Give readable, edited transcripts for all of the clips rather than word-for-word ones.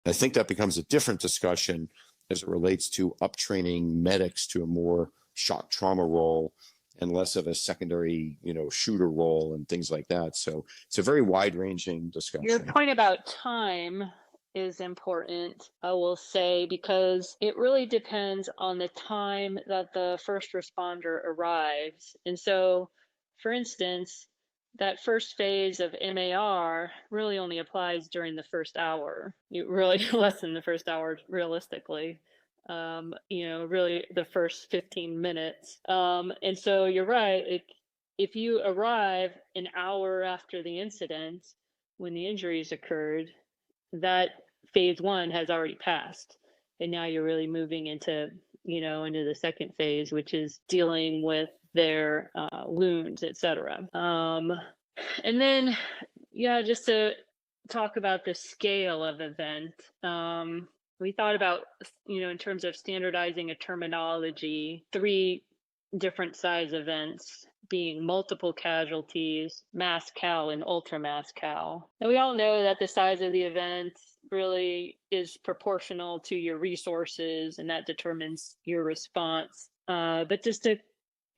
I think that becomes a different discussion as it relates to uptraining medics to a more shock trauma role and less of a secondary, shooter role and things like that. So it's a very wide-ranging Your discussion. point about time is important, I will say, because it really depends on the time that the first responder arrives. And so, for instance, that first phase of MAR really only applies during the first hour. Really less than the first hour, realistically. Really the first 15 minutes. And so you're right. If you arrive an hour after the incident, when the injuries occurred, that phase one has already passed. And now you're really moving into the second phase, which is dealing with their wounds, etc. And then, yeah, just to talk about the scale of event, we thought about, in terms of standardizing a terminology, 3 different size events being multiple casualties, mass cal, and ultra mass cal. And we all know that the size of the event really is proportional to your resources, and that determines your response. But just to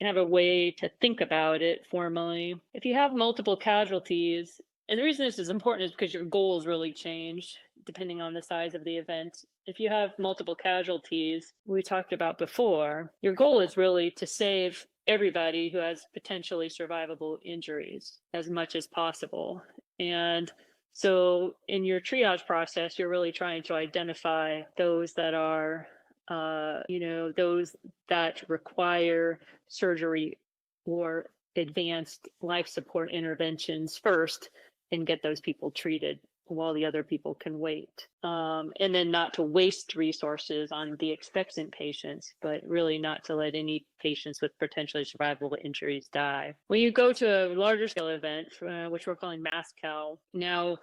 have a way to think about it formally, if you have multiple casualties, and the reason this is important is because your goals really change depending on the size of the event. If you have multiple casualties, we talked about before, your goal is really to save everybody who has potentially survivable injuries as much as possible. And so in your triage process, you're really trying to identify those that are, those that require surgery or advanced life support interventions first and get those people treated while the other people can wait. And then not to waste resources on the expectant patients, but really not to let any patients with potentially survivable injuries die. When you go to a larger scale event, which we're calling mass cal, now,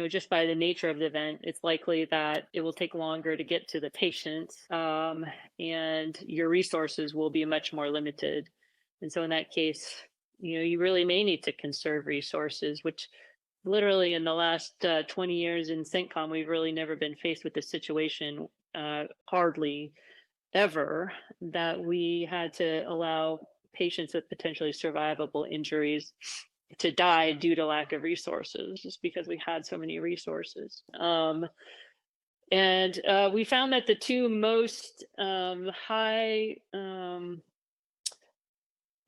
just by the nature of the event, it's likely that it will take longer to get to the patient, and your resources will be much more limited. And so in that case, you really may need to conserve resources, which literally in the last 20 years in CENTCOM, we've really never been faced with this situation, hardly ever, that we had to allow patients with potentially survivable injuries to die due to lack of resources, just because we had so many resources. And we found that the 2 most high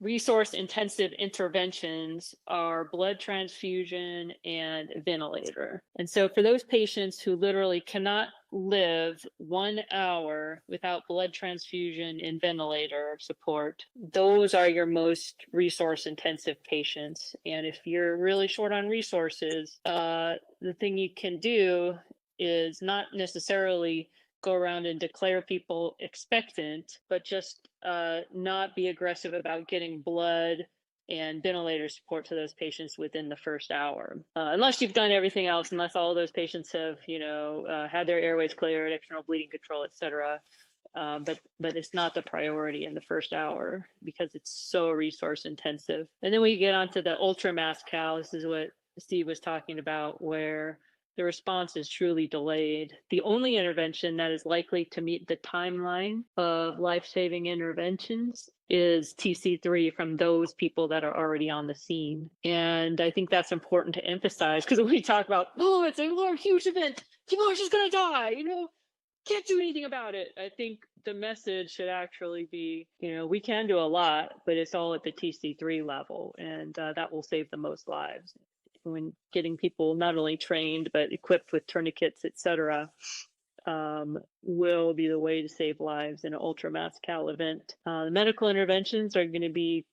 resource intensive interventions are blood transfusion and ventilator. And so for those patients who literally cannot live 1 hour without blood transfusion and ventilator support, those are your most resource intensive patients. And if you're really short on resources, the thing you can do is not necessarily go around and declare people expectant, but just not be aggressive about getting blood and ventilator support to those patients within the first hour, unless you've done everything else, unless all of those patients have, had their airways cleared, external bleeding control, etc. But it's not the priority in the first hour because it's so resource intensive. And then we get onto the ultra mass cal. This is what Steve was talking about, where the response is truly delayed. The only intervention that is likely to meet the timeline of life-saving interventions is TC3 from those people that are already on the scene. And I think that's important to emphasize, because when we talk about, it's a huge event, people are just going to die, can't do anything about it. I think the message should actually be, we can do a lot, but it's all at the TC3 level, and that will save the most lives. When getting people not only trained but equipped with tourniquets, etc., will be the way to save lives in an ultra mass cal event. The medical interventions are going to be